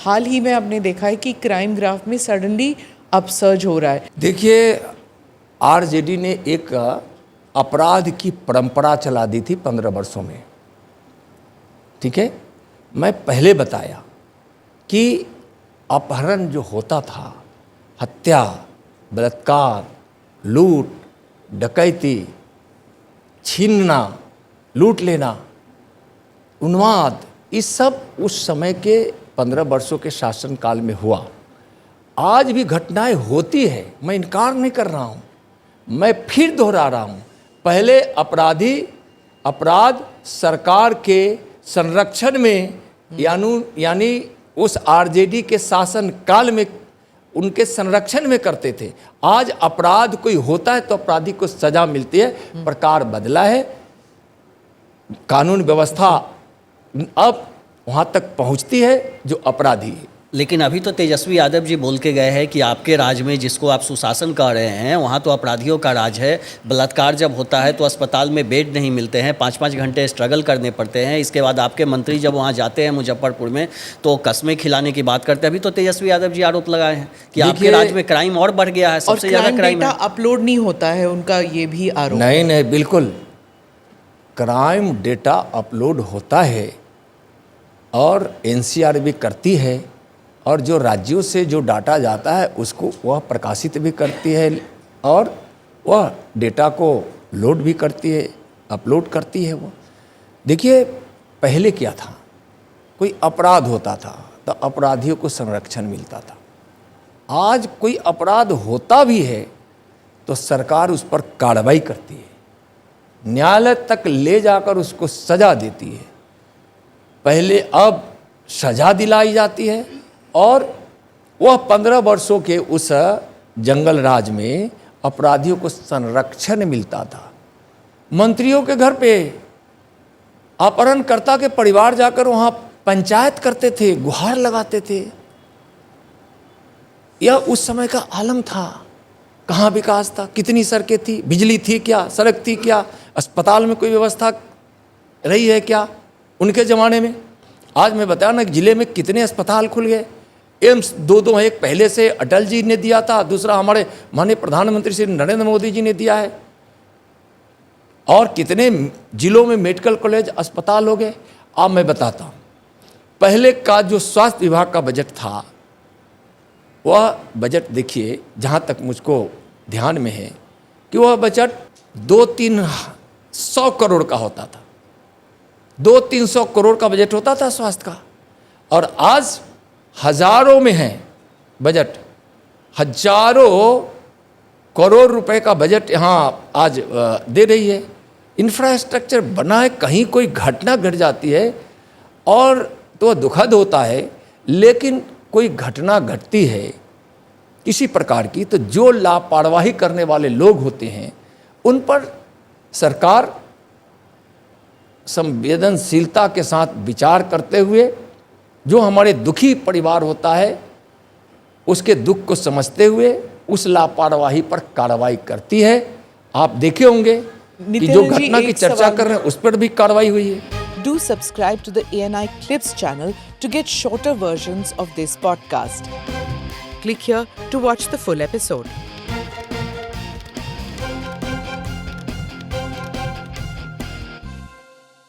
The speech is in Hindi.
हाल ही में आपने देखा है कि क्राइम ग्राफ में सडनली अपसर्ज हो रहा है। देखिए, आरजेडी ने एक अपराध की परंपरा चला दी थी 15 वर्षों में। ठीक है, मैं पहले बताया कि अपहरण जो होता था, हत्या, बलात्कार, लूट, डकैती, छीनना, लूट लेना, उन्माद, इस सब उस समय के 15 वर्षों के शासनकाल में हुआ। आज भी घटनाएं होती है, मैं इनकार नहीं कर रहा हूँ, मैं फिर दोहरा रहा हूँ। पहले अपराध सरकार के संरक्षण में यानी उस आरजेडी के शासन काल में उनके संरक्षण में करते थे। आज अपराध कोई होता है तो अपराधी को सजा मिलती है, प्रकार बदला है, कानून व्यवस्था अब वहाँ तक पहुँचती है जो अपराधी है। लेकिन अभी तो तेजस्वी यादव जी बोल के गए हैं कि आपके राज में, जिसको आप सुशासन कह रहे हैं, वहाँ तो अपराधियों का राज है। बलात्कार जब होता है तो अस्पताल में बेड नहीं मिलते हैं, 5-5 घंटे स्ट्रगल करने पड़ते हैं। इसके बाद आपके मंत्री जब वहाँ जाते हैं मुजफ्फरपुर में तो कस्में खिलाने की बात करते हैं। अभी तो तेजस्वी यादव जी आरोप लगाए हैं कि आपके राज में क्राइम और बढ़ गया है, सबसे ज़्यादा क्राइम है। अपलोड नहीं होता है, उनका ये भी आरोप। नहीं, बिल्कुल क्राइम डेटा अपलोड होता है और एनसीआर भी करती है, और जो राज्यों से जो डाटा जाता है उसको वह प्रकाशित भी करती है और वह डेटा को लोड भी करती है, अपलोड करती है। वो देखिए, पहले क्या था, कोई अपराध होता था तो अपराधियों को संरक्षण मिलता था। आज कोई अपराध होता भी है तो सरकार उस पर कार्रवाई करती है, न्यायालय तक ले जाकर उसको सजा देती है। पहले अब सजा दिलाई जाती है और वह 15 वर्षों के उस जंगल राज में अपराधियों को संरक्षण मिलता था। मंत्रियों के घर पे अपहरणकर्ता के परिवार जाकर वहाँ पंचायत करते थे, गुहार लगाते थे। यह उस समय का आलम था। कहाँ विकास था, कितनी सड़कें थी, बिजली थी क्या, सड़क थी क्या, अस्पताल में कोई व्यवस्था रही है क्या उनके ज़माने में? आज मैं बताया ना, जिले में कितने अस्पताल खुल गए। एम्स दो हैं, एक पहले से अटल जी ने दिया था, दूसरा हमारे माननीय प्रधानमंत्री श्री नरेंद्र मोदी जी ने दिया है, और कितने जिलों में मेडिकल कॉलेज अस्पताल हो गए। अब मैं बताता हूँ, पहले का जो स्वास्थ्य विभाग का बजट था, वह बजट देखिए, जहाँ तक मुझको ध्यान में है कि वह बजट 200-300 करोड़ का होता था। 200-300 करोड़ का बजट होता था स्वास्थ्य का, और आज हजारों में है बजट। हजारों करोड़ रुपए का बजट यहाँ आज दे रही है। इंफ्रास्ट्रक्चर बना है, कहीं कोई घटना घट जाती है और तो दुखद होता है, लेकिन कोई घटना घटती है किसी प्रकार की तो जो लापरवाही करने वाले लोग होते हैं उन पर सरकार संवेदनशीलता के साथ विचार करते हुए, जो हमारे दुखी परिवार होता है उसके दुख को समझते हुए उस लापरवाही पर कार्रवाई करती है। आप देखे होंगे कि जो घटना की चर्चा कर रहे हैं उस पर भी कार्रवाई हुई है। Do subscribe to the ANI Clips channel to get shorter versions of this podcast. Click here to watch the full episode.